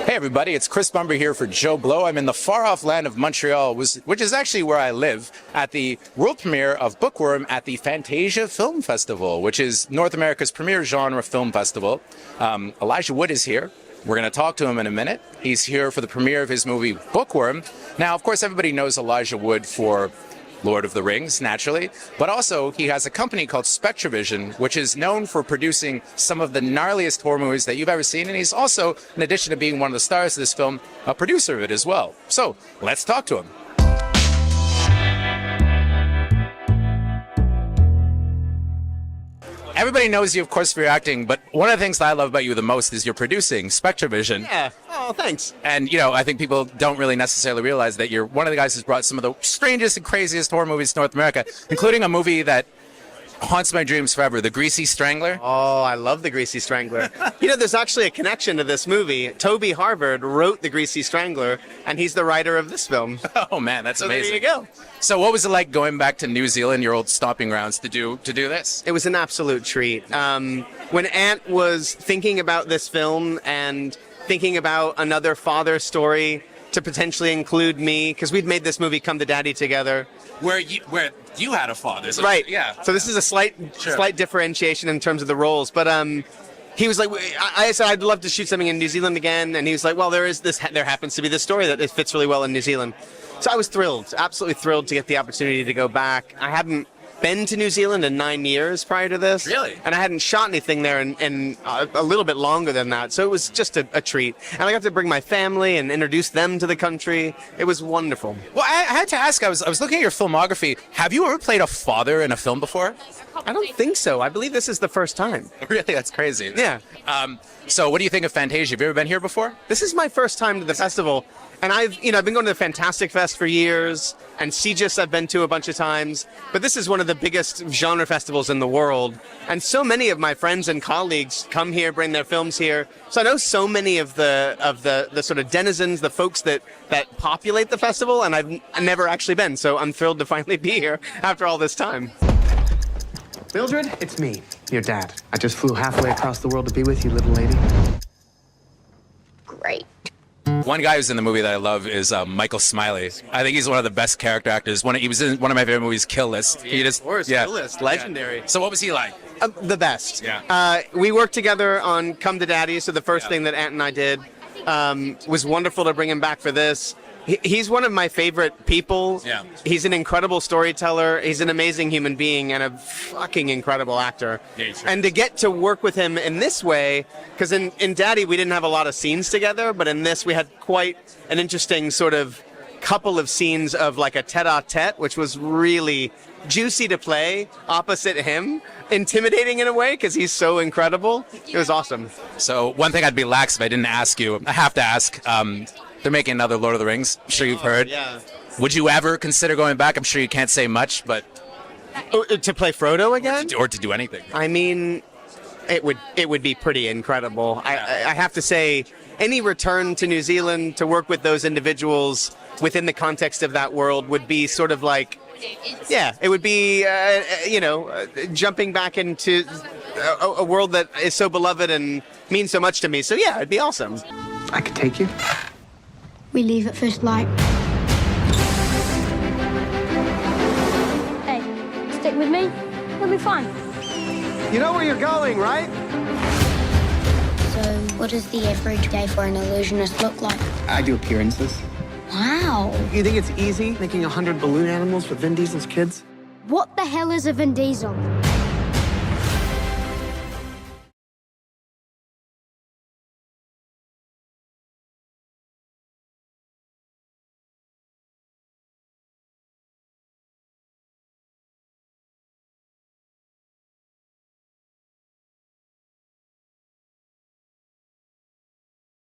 Hey everybody, it's Chris Bumbray here for JoBlo. I'm in the far-off land of Montreal, which is actually where I live, at the world premiere of Bookworm at the Fantasia Film Festival, which is North America's premier genre film festival. Elijah Wood is here. We're going to talk to him in a minute. He's here for the premiere of his movie Bookworm. Now, of course, everybody knows Elijah Wood for Lord of the Rings, naturally, but also he has a company called Spectravision, which is known for producing some of the gnarliest horror movies that you've ever seen, and he's also, in addition to being one of the stars of this film, a producer of it as well. So, let's talk to him. Everybody knows you, of course, for your acting, but one of the things that I love about you the most is your producing, Spectravision. Yeah. Oh, thanks. And, I think people don't really necessarily realize that you're one of the guys who's brought some of the strangest and craziest horror movies to North America, including a movie that haunts my dreams forever, The Greasy Strangler. Oh, I love The Greasy Strangler. There's actually a connection to this movie. Toby Harvard wrote The Greasy Strangler, and he's the writer of this film. Oh, man, that's amazing. There you go. So what was it like going back to New Zealand, your old stomping grounds, to do this? It was an absolute treat. When Ant was thinking about this film and thinking about another father story to potentially include me, because we'd made this movie Come to Daddy together. Where you had a father. So, right. Yeah. So this is a slight differentiation in terms of the roles. But he was like, I said, I'd love to shoot something in New Zealand again. And he was like, well, there happens to be this story that it fits really well in New Zealand. So I was thrilled, absolutely thrilled to get the opportunity to go back. I hadn't been to New Zealand in 9 years prior to this. Really? And I hadn't shot anything there in a little bit longer than that. So it was just a treat. And I got to bring my family and introduce them to the country. It was wonderful. Well, I had to ask, I was looking at your filmography. Have you ever played a father in a film before? I don't think so. I believe this is the first time. Really? That's crazy. Yeah. So what do you think of Fantasia? Have you ever been here before? This is my first time to the festival. And I've been going to the Fantastic Fest for years, and CGIS I've been to a bunch of times, but this is one of the biggest genre festivals in the world. And so many of my friends and colleagues come here, bring their films here. So I know so many of the sort of denizens, the folks that populate the festival, and I've never actually been. So I'm thrilled to finally be here after all this time. Mildred, it's me, your dad. I just flew halfway across the world to be with you, little lady. Great. One guy who's in the movie that I love is Michael Smiley. I think he's one of the best character actors. He was in one of my favorite movies, Kill List. Of course, Kill List, legendary. So what was he like? The best. Yeah. We worked together on Come to Daddy, so the first thing that Ant and I did was wonderful to bring him back for this. He's one of my favorite people. Yeah. He's an incredible storyteller. He's an amazing human being and a fucking incredible actor. Yeah, sure. And to get to work with him in this way, because in Daddy we didn't have a lot of scenes together, but in this we had quite an interesting sort of couple of scenes of like a tete-a-tete, which was really juicy to play opposite him, intimidating in a way because he's so incredible. It was awesome. So one thing I'd be lax if I didn't ask you. I have to ask. They're making another Lord of the Rings. I'm sure you've heard. Yeah. Would you ever consider going back? I'm sure you can't say much, but To play Frodo again? or to do anything. I mean, it would be pretty incredible. I have to say, any return to New Zealand to work with those individuals within the context of that world would be sort of like, yeah, it would be, jumping back into a world that is so beloved and means so much to me. So yeah, it'd be awesome. I could take you. We leave at first light. Hey, stick with me. We'll be fine. You know where you're going, right? So, what does the average day for an illusionist look like? I do appearances. Wow. You think it's easy making 100 balloon animals for Vin Diesel's kids? What the hell is a Vin Diesel?